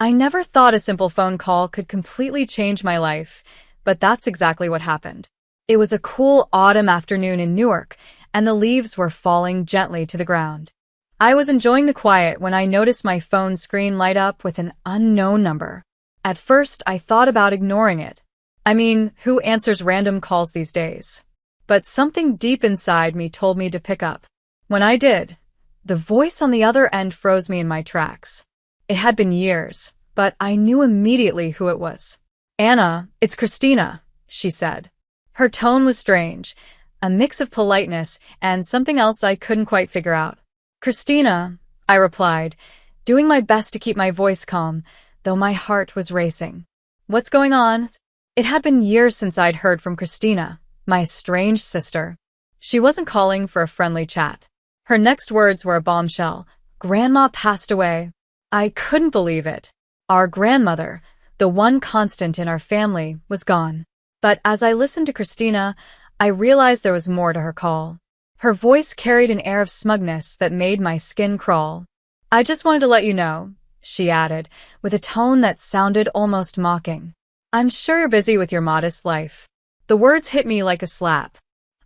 I never thought a simple phone call could completely change my life, but that's exactly what happened. It was a cool autumn afternoon in Newark, and the leaves were falling gently to the ground. I was enjoying the quiet when I noticed my phone screen light up with an unknown number. At first, I thought about ignoring it. I mean, who answers random calls these days? But something deep inside me told me to pick up. When I did, the voice on the other end froze me in my tracks. It had been years, but I knew immediately who it was. "Anna, it's Christina," she said. Her tone was strange, a mix of politeness and something else I couldn't quite figure out. "Christina," I replied, doing my best to keep my voice calm, though my heart was racing. "What's going on?" It had been years since I'd heard from Christina, my estranged sister. She wasn't calling for a friendly chat. Her next words were a bombshell. "Grandma passed away." I couldn't believe it. Our grandmother, the one constant in our family, was gone. But as I listened to Christina, I realized there was more to her call. Her voice carried an air of smugness that made my skin crawl. "I just wanted to let you know," she added, with a tone that sounded almost mocking. "I'm sure you're busy with your modest life." The words hit me like a slap.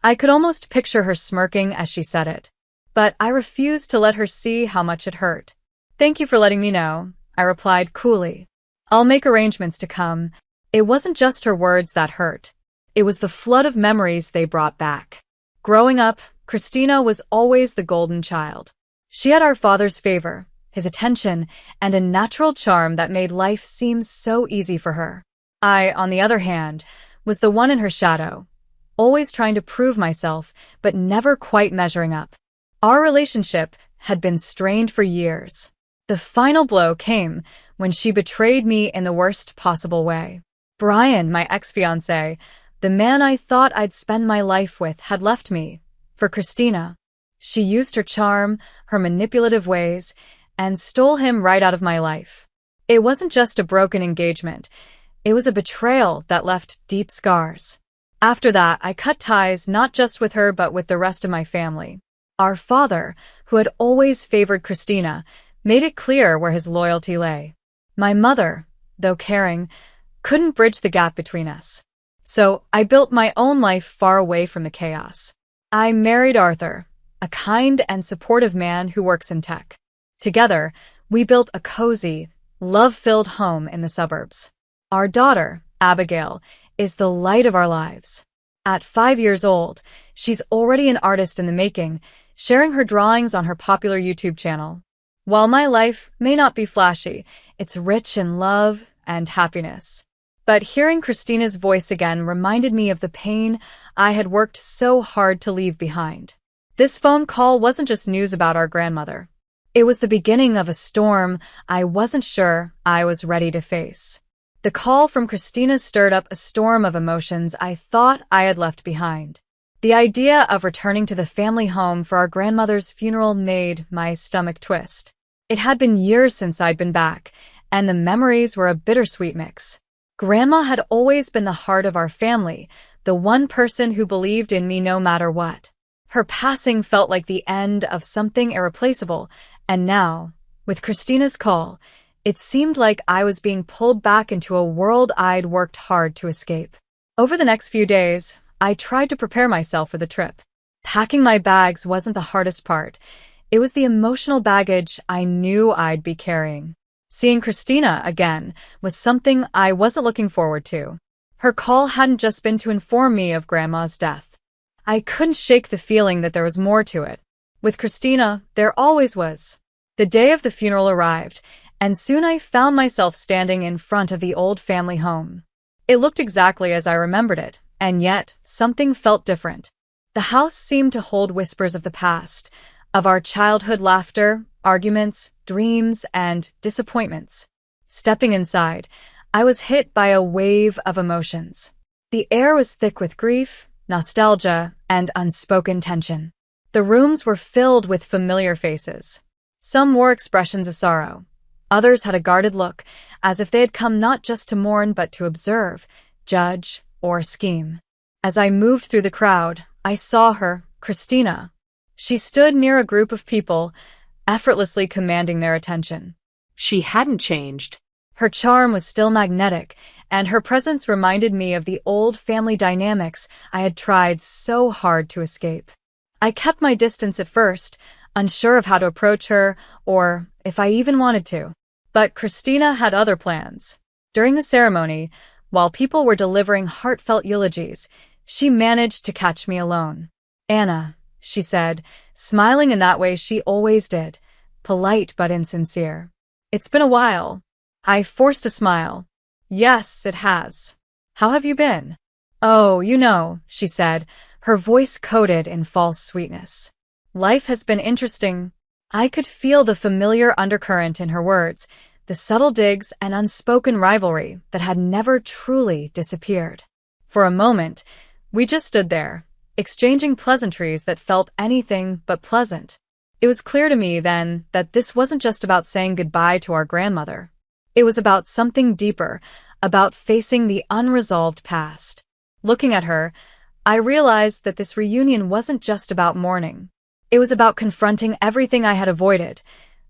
I could almost picture her smirking as she said it. But I refused to let her see how much it hurt. "Thank you for letting me know," I replied coolly. "I'll make arrangements to come." It wasn't just her words that hurt. It was the flood of memories they brought back. Growing up, Christina was always the golden child. She had our father's favor, his attention, and a natural charm that made life seem so easy for her. I, on the other hand, was the one in her shadow, always trying to prove myself, but never quite measuring up. Our relationship had been strained for years. The final blow came when she betrayed me in the worst possible way. Brian, my ex-fiancé, the man I thought I'd spend my life with, had left me for Christina. She used her charm, her manipulative ways, and stole him right out of my life. It wasn't just a broken engagement. It was a betrayal that left deep scars. After that, I cut ties not just with her but with the rest of my family. Our father, who had always favored Christina, made it clear where his loyalty lay. My mother, though caring, couldn't bridge the gap between us. So I built my own life far away from the chaos. I married Arthur, a kind and supportive man who works in tech. Together, we built a cozy, love-filled home in the suburbs. Our daughter, Abigail, is the light of our lives. At 5 years old, she's already an artist in the making, sharing her drawings on her popular YouTube channel. While my life may not be flashy, it's rich in love and happiness. But hearing Christina's voice again reminded me of the pain I had worked so hard to leave behind. This phone call wasn't just news about our grandmother. It was the beginning of a storm I wasn't sure I was ready to face. The call from Christina stirred up a storm of emotions I thought I had left behind. The idea of returning to the family home for our grandmother's funeral made my stomach twist. It had been years since I'd been back, and the memories were a bittersweet mix. Grandma had always been the heart of our family, the one person who believed in me no matter what. Her passing felt like the end of something irreplaceable, and now, with Christina's call, it seemed like I was being pulled back into a world I'd worked hard to escape. Over the next few days, I tried to prepare myself for the trip. Packing my bags wasn't the hardest part. It was the emotional baggage I knew I'd be carrying. Seeing Christina again was something I wasn't looking forward to. Her call hadn't just been to inform me of Grandma's death. I couldn't shake the feeling that there was more to it. With Christina, there always was. The day of the funeral arrived, and soon I found myself standing in front of the old family home. It looked exactly as I remembered it, and yet something felt different. The house seemed to hold whispers of the past, of our childhood laughter, arguments, dreams, and disappointments. Stepping inside, I was hit by a wave of emotions. The air was thick with grief, nostalgia, and unspoken tension. The rooms were filled with familiar faces. Some wore expressions of sorrow. Others had a guarded look, as if they had come not just to mourn but to observe, judge, or scheme. As I moved through the crowd, I saw her, Christina. She stood near a group of people, effortlessly commanding their attention. She hadn't changed. Her charm was still magnetic, and her presence reminded me of the old family dynamics I had tried so hard to escape. I kept my distance at first, unsure of how to approach her, or if I even wanted to. But Christina had other plans. During the ceremony, while people were delivering heartfelt eulogies, she managed to catch me alone. "Anna," she said, smiling in that way she always did, polite but insincere. "It's been a while." I forced a smile. "Yes, it has. How have you been?" "Oh, she said, her voice coated in false sweetness. "Life has been interesting." I could feel the familiar undercurrent in her words, the subtle digs and unspoken rivalry that had never truly disappeared. For a moment, we just stood there, exchanging pleasantries that felt anything but pleasant. It was clear to me then that this wasn't just about saying goodbye to our grandmother. It was about something deeper, about facing the unresolved past. Looking at her, I realized that this reunion wasn't just about mourning. It was about confronting everything I had avoided,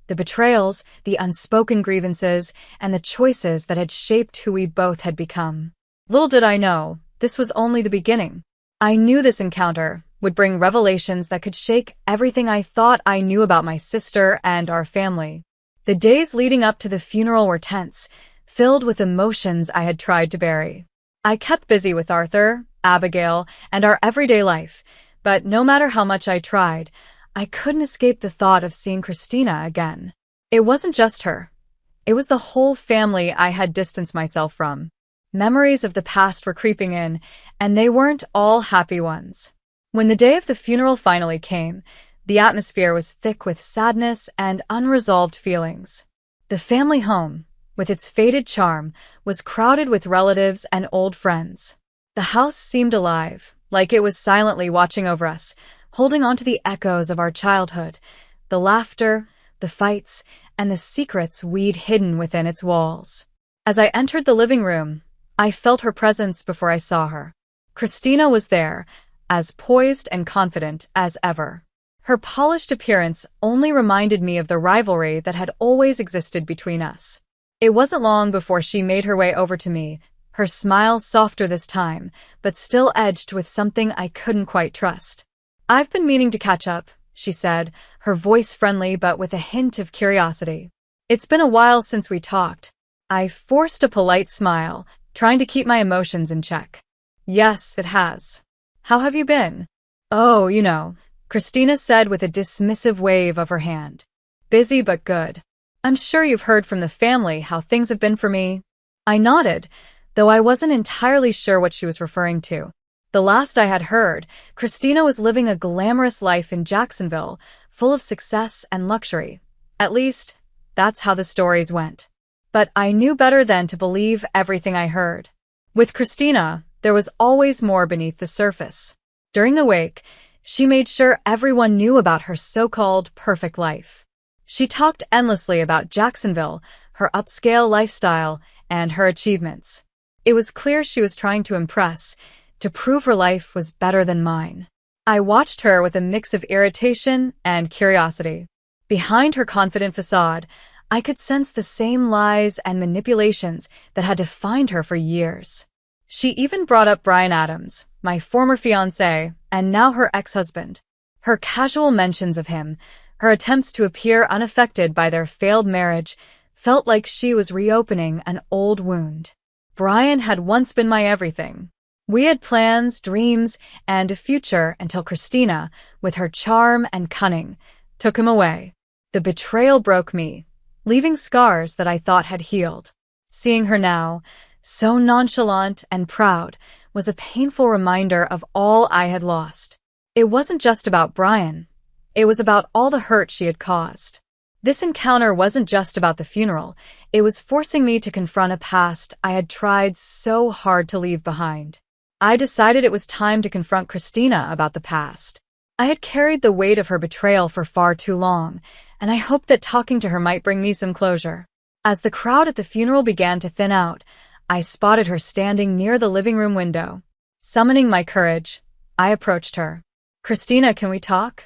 the betrayals, the unspoken grievances, and the choices that had shaped who we both had become. Little did I know, this was only the beginning. I knew this encounter would bring revelations that could shake everything I thought I knew about my sister and our family. The days leading up to the funeral were tense, filled with emotions I had tried to bury. I kept busy with Arthur, Abigail, and our everyday life, but no matter how much I tried, I couldn't escape the thought of seeing Christina again. It wasn't just her. It was the whole family I had distanced myself from. Memories of the past were creeping in, and they weren't all happy ones. When the day of the funeral finally came, the atmosphere was thick with sadness and unresolved feelings. The family home, with its faded charm, was crowded with relatives and old friends. The house seemed alive, like it was silently watching over us, holding on to the echoes of our childhood, the laughter, the fights, and the secrets we'd hidden within its walls. As I entered the living room, I felt her presence before I saw her. Christina was there, as poised and confident as ever. Her polished appearance only reminded me of the rivalry that had always existed between us. It wasn't long before she made her way over to me, her smile softer this time, but still edged with something I couldn't quite trust. "I've been meaning to catch up," she said, her voice friendly but with a hint of curiosity. "It's been a while since we talked." I forced a polite smile, trying to keep my emotions in check. "Yes, it has. How have you been?" "Oh, Christina said with a dismissive wave of her hand. "Busy but good. I'm sure you've heard from the family how things have been for me." I nodded, though I wasn't entirely sure what she was referring to. The last I had heard, Christina was living a glamorous life in Jacksonville, full of success and luxury. At least, that's how the stories went. But I knew better than to believe everything I heard. With Christina, there was always more beneath the surface. During the wake, she made sure everyone knew about her so-called perfect life. She talked endlessly about Jacksonville, her upscale lifestyle, and her achievements. It was clear she was trying to impress, to prove her life was better than mine. I watched her with a mix of irritation and curiosity. Behind her confident facade, I could sense the same lies and manipulations that had defined her for years. She even brought up Brian Adams, my former fiancé, and now her ex-husband. Her casual mentions of him, her attempts to appear unaffected by their failed marriage, felt like she was reopening an old wound. Brian had once been my everything. We had plans, dreams, and a future until Christina, with her charm and cunning, took him away. The betrayal broke me, leaving scars that I thought had healed. Seeing her now, so nonchalant and proud, was a painful reminder of all I had lost. It wasn't just about Brian. It was about all the hurt she had caused. This encounter wasn't just about the funeral. It was forcing me to confront a past I had tried so hard to leave behind. I decided it was time to confront Christina about the past. I had carried the weight of her betrayal for far too long, and I hoped that talking to her might bring me some closure. As the crowd at the funeral began to thin out, I spotted her standing near the living room window. Summoning my courage, I approached her. "Christina, can we talk?"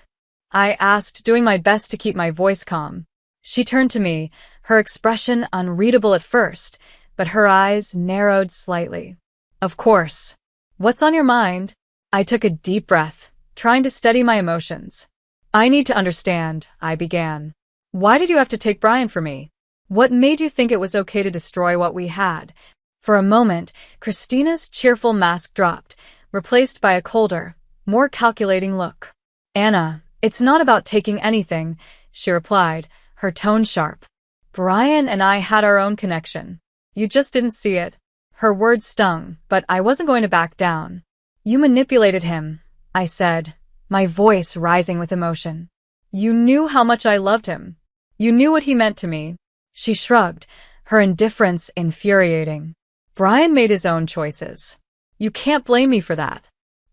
I asked, doing my best to keep my voice calm. She turned to me, her expression unreadable at first, but her eyes narrowed slightly. Of course. What's on your mind? I took a deep breath, trying to steady my emotions. I need to understand, I began. Why did you have to take Brian from me? What made you think it was okay to destroy what we had? For a moment, Christina's cheerful mask dropped, replaced by a colder, more calculating look. Anna, it's not about taking anything, she replied, her tone sharp. Brian and I had our own connection. You just didn't see it. Her words stung, but I wasn't going to back down. You manipulated him, I said, my voice rising with emotion. You knew how much I loved him. You knew what he meant to me. She shrugged, her indifference infuriating. Brian made his own choices. You can't blame me for that.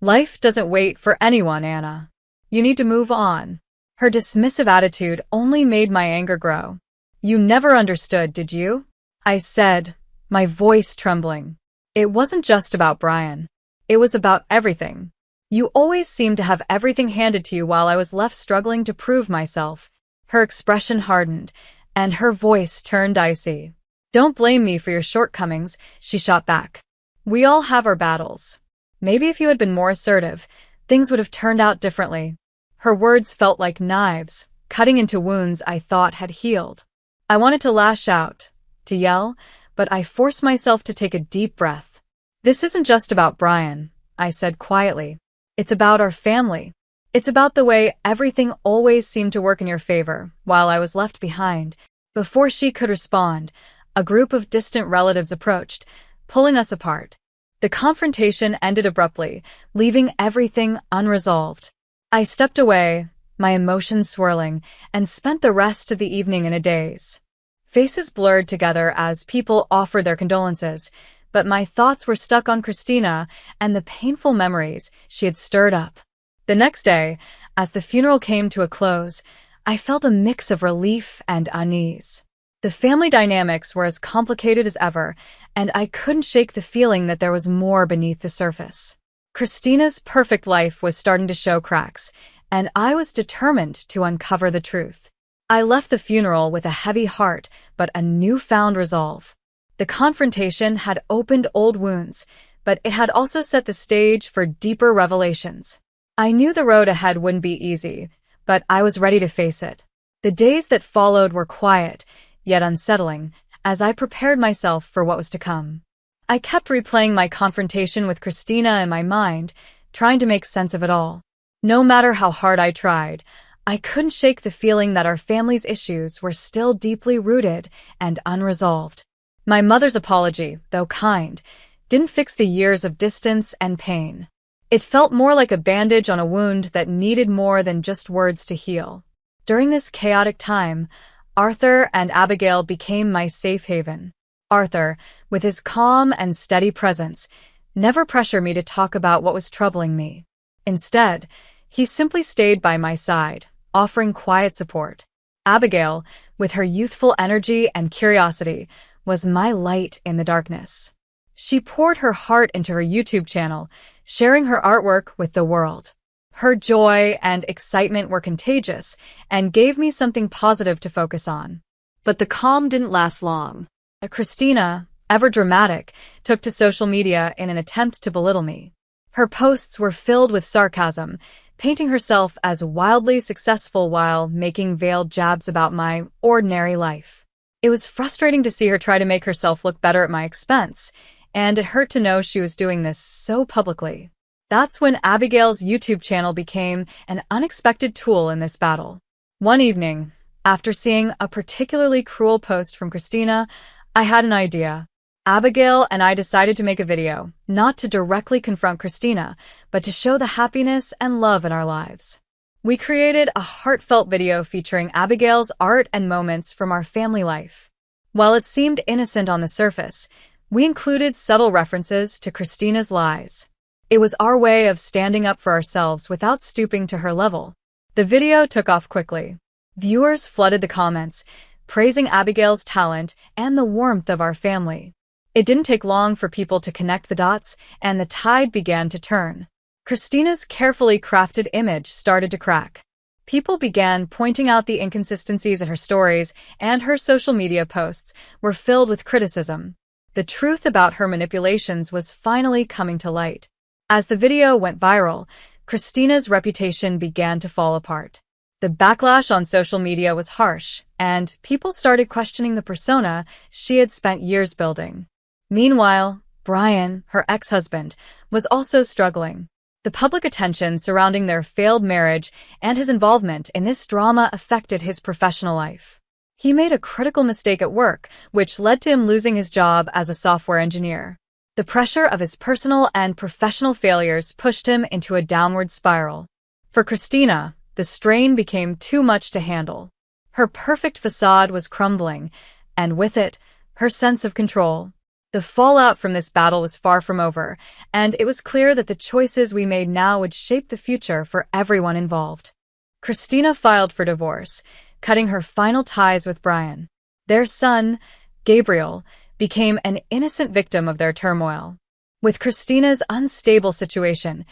Life doesn't wait for anyone, Anna. You need to move on. Her dismissive attitude only made my anger grow. You never understood, did you? I said, my voice trembling. It wasn't just about Brian. It was about everything. You always seemed to have everything handed to you while I was left struggling to prove myself. Her expression hardened, and her voice turned icy. Don't blame me for your shortcomings, she shot back. We all have our battles. Maybe if you had been more assertive, things would have turned out differently. Her words felt like knives, cutting into wounds I thought had healed. I wanted to lash out, to yell, but I forced myself to take a deep breath. This isn't just about Brian, I said quietly. It's about our family. It's about the way everything always seemed to work in your favor, while I was left behind. Before she could respond, a group of distant relatives approached, pulling us apart. The confrontation ended abruptly, leaving everything unresolved. I stepped away, my emotions swirling, and spent the rest of the evening in a daze. Faces blurred together as people offered their condolences, but my thoughts were stuck on Christina and the painful memories she had stirred up. The next day, as the funeral came to a close, I felt a mix of relief and unease. The family dynamics were as complicated as ever, and I couldn't shake the feeling that there was more beneath the surface. Christina's perfect life was starting to show cracks, and I was determined to uncover the truth. I left the funeral with a heavy heart, but a newfound resolve. The confrontation had opened old wounds, but it had also set the stage for deeper revelations. I knew the road ahead wouldn't be easy, but I was ready to face it. The days that followed were quiet, yet unsettling, as I prepared myself for what was to come. I kept replaying my confrontation with Christina in my mind, trying to make sense of it all. No matter how hard I tried, I couldn't shake the feeling that our family's issues were still deeply rooted and unresolved. My mother's apology, though kind, didn't fix the years of distance and pain. It felt more like a bandage on a wound that needed more than just words to heal. During this chaotic time, Arthur and Abigail became my safe haven. Arthur, with his calm and steady presence, never pressured me to talk about what was troubling me. Instead, he simply stayed by my side, offering quiet support. Abigail, with her youthful energy and curiosity, was my light in the darkness. She poured her heart into her YouTube channel, sharing her artwork with the world. Her joy and excitement were contagious and gave me something positive to focus on. But the calm didn't last long. Christina, ever dramatic, took to social media in an attempt to belittle me. Her posts were filled with sarcasm, painting herself as wildly successful while making veiled jabs about my ordinary life. It was frustrating to see her try to make herself look better at my expense, and it hurt to know she was doing this so publicly. That's when Abigail's YouTube channel became an unexpected tool in this battle. One evening, after seeing a particularly cruel post from Christina, I had an idea. Abigail and I decided to make a video, not to directly confront Christina, but to show the happiness and love in our lives. We created a heartfelt video featuring Abigail's art and moments from our family life. While it seemed innocent on the surface, we included subtle references to Christina's lies. It was our way of standing up for ourselves without stooping to her level. The video took off quickly. Viewers flooded the comments, praising Abigail's talent and the warmth of our family. It didn't take long for people to connect the dots, and the tide began to turn. Christina's carefully crafted image started to crack. People began pointing out the inconsistencies in her stories, and her social media posts were filled with criticism. The truth about her manipulations was finally coming to light. As the video went viral, Christina's reputation began to fall apart. The backlash on social media was harsh, and people started questioning the persona she had spent years building. Meanwhile, Brian, her ex-husband, was also struggling. The public attention surrounding their failed marriage and his involvement in this drama affected his professional life. He made a critical mistake at work, which led to him losing his job as a software engineer. The pressure of his personal and professional failures pushed him into a downward spiral. For Christina, the strain became too much to handle. Her perfect facade was crumbling, and with it, her sense of control. The fallout from this battle was far from over, and it was clear that the choices we made now would shape the future for everyone involved. Christina filed for divorce, cutting her final ties with Brian. Their son, Gabriel, became an innocent victim of their turmoil. With Christina's unstable situation,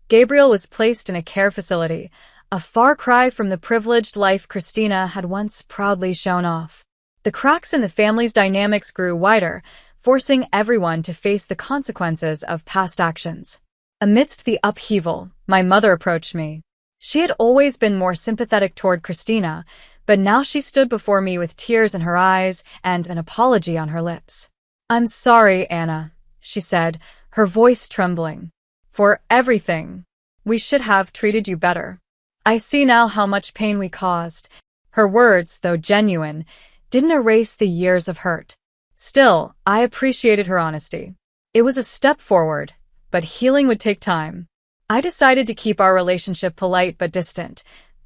Gabriel was placed in a care facility, a far cry from the privileged life Christina had once proudly shown off. The cracks in the family's dynamics grew wider, forcing everyone to face the consequences of past actions. Amidst the upheaval, my mother approached me. She had always been more sympathetic toward Christina, but now she stood before me with tears in her eyes and an apology on her lips. "I'm sorry, Anna," she said, her voice trembling. "For everything. We should have treated you better. I see now how much pain we caused." Her words, though genuine, didn't erase the years of hurt. Still, I appreciated her honesty. It was a step forward, but healing would take time. I decided to keep our relationship polite but distant,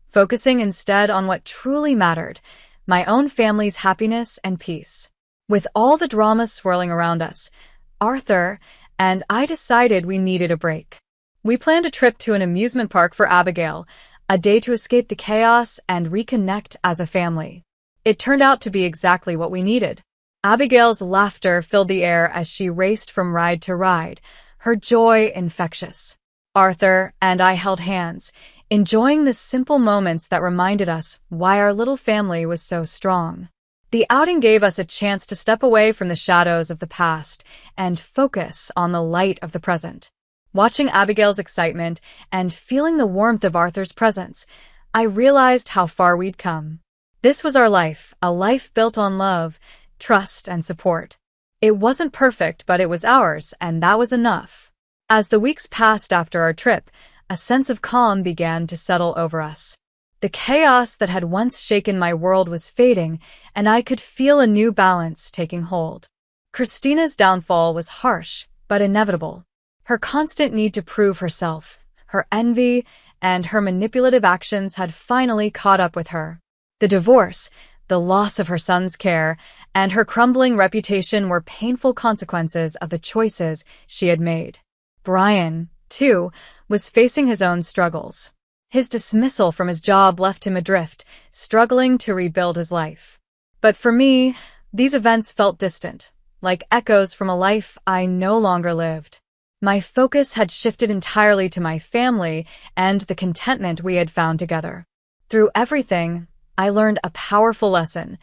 focusing instead on what truly mattered, my own family's happiness and peace. With all the drama swirling around us, Arthur and I decided we needed a break. We planned a trip to an amusement park for Abigail, a day to escape the chaos and reconnect as a family. It turned out to be exactly what we needed. Abigail's laughter filled the air as she raced from ride to ride, her joy infectious. Arthur and I held hands, enjoying the simple moments that reminded us why our little family was so strong. The outing gave us a chance to step away from the shadows of the past and focus on the light of the present. Watching Abigail's excitement and feeling the warmth of Arthur's presence, I realized how far we'd come. This was our life, a life built on love, trust, and support. It wasn't perfect, but it was ours, and that was enough. As the weeks passed after our trip, a sense of calm began to settle over us. The chaos that had once shaken my world was fading, and I could feel a new balance taking hold. Christina's downfall was harsh, but inevitable. Her constant need to prove herself, her envy, and her manipulative actions had finally caught up with her. The divorce, the loss of her son's care, and her crumbling reputation were painful consequences of the choices she had made. Brian, too, was facing his own struggles. His dismissal from his job left him adrift, struggling to rebuild his life. But for me, these events felt distant, like echoes from a life I no longer lived. My focus had shifted entirely to my family and the contentment we had found together. Through everything, I learned a powerful lesson.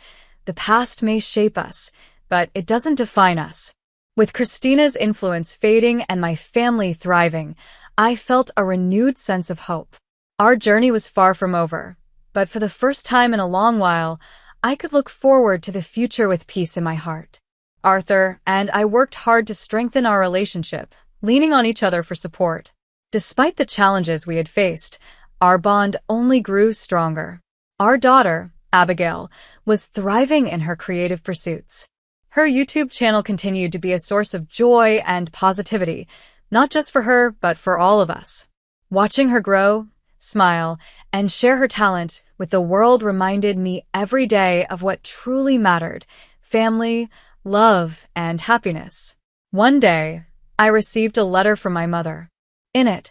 The past may shape us, but it doesn't define us. With Christina's influence fading and my family thriving, I felt a renewed sense of hope. Our journey was far from over, but for the first time in a long while, I could look forward to the future with peace in my heart. Arthur and I worked hard to strengthen our relationship, leaning on each other for support. Despite the challenges we had faced, our bond only grew stronger. Our daughter, Abigail, was thriving in her creative pursuits. Her YouTube channel continued to be a source of joy and positivity, not just for her, but for all of us. Watching her grow, smile, and share her talent with the world reminded me every day of what truly mattered: family, love, and happiness. One day, I received a letter from my mother. In it,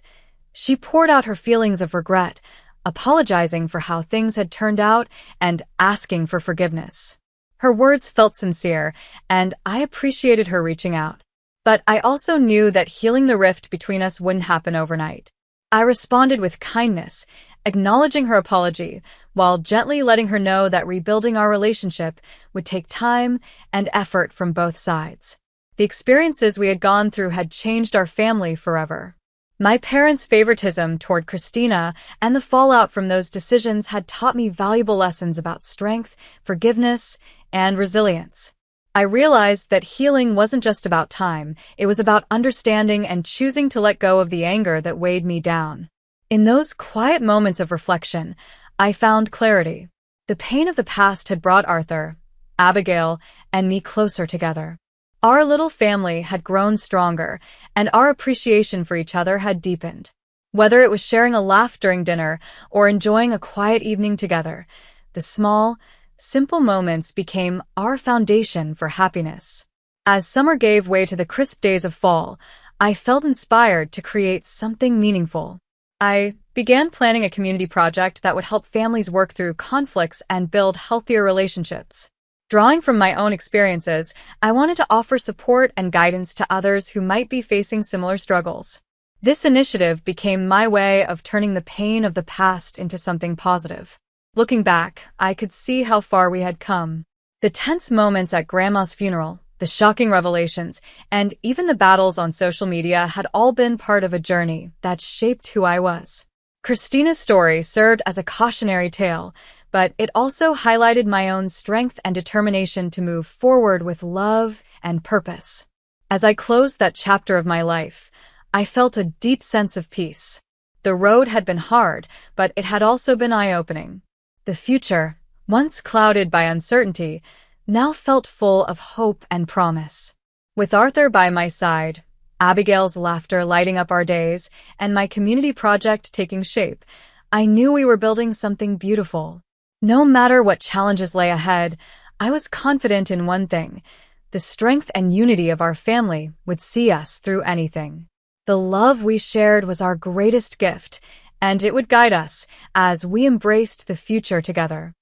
she poured out her feelings of regret, apologizing for how things had turned out and asking for forgiveness. Her words felt sincere, and I appreciated her reaching out. But I also knew that healing the rift between us wouldn't happen overnight. I responded with kindness, acknowledging her apology, while gently letting her know that rebuilding our relationship would take time and effort from both sides. The experiences we had gone through had changed our family forever. My parents' favoritism toward Christina and the fallout from those decisions had taught me valuable lessons about strength, forgiveness, and resilience. I realized that healing wasn't just about time, it was about understanding and choosing to let go of the anger that weighed me down. In those quiet moments of reflection, I found clarity. The pain of the past had brought Arthur, Abigail, and me closer together. Our little family had grown stronger, and our appreciation for each other had deepened. Whether it was sharing a laugh during dinner or enjoying a quiet evening together, the small, simple moments became our foundation for happiness. As summer gave way to the crisp days of fall, I felt inspired to create something meaningful. I began planning a community project that would help families work through conflicts and build healthier relationships. Drawing from my own experiences, I wanted to offer support and guidance to others who might be facing similar struggles. This initiative became my way of turning the pain of the past into something positive. Looking back, I could see how far we had come. The tense moments at Grandma's funeral, the shocking revelations, and even the battles on social media had all been part of a journey that shaped who I was. Christina's story served as a cautionary tale, but it also highlighted my own strength and determination to move forward with love and purpose. As I closed that chapter of my life, I felt a deep sense of peace. The road had been hard, but it had also been eye-opening. The future, once clouded by uncertainty, now felt full of hope and promise. With Arthur by my side, Abigail's laughter lighting up our days, and my community project taking shape, I knew we were building something beautiful. No matter what challenges lay ahead, I was confident in one thing: the strength and unity of our family would see us through anything. The love we shared was our greatest gift, and it would guide us as we embraced the future together.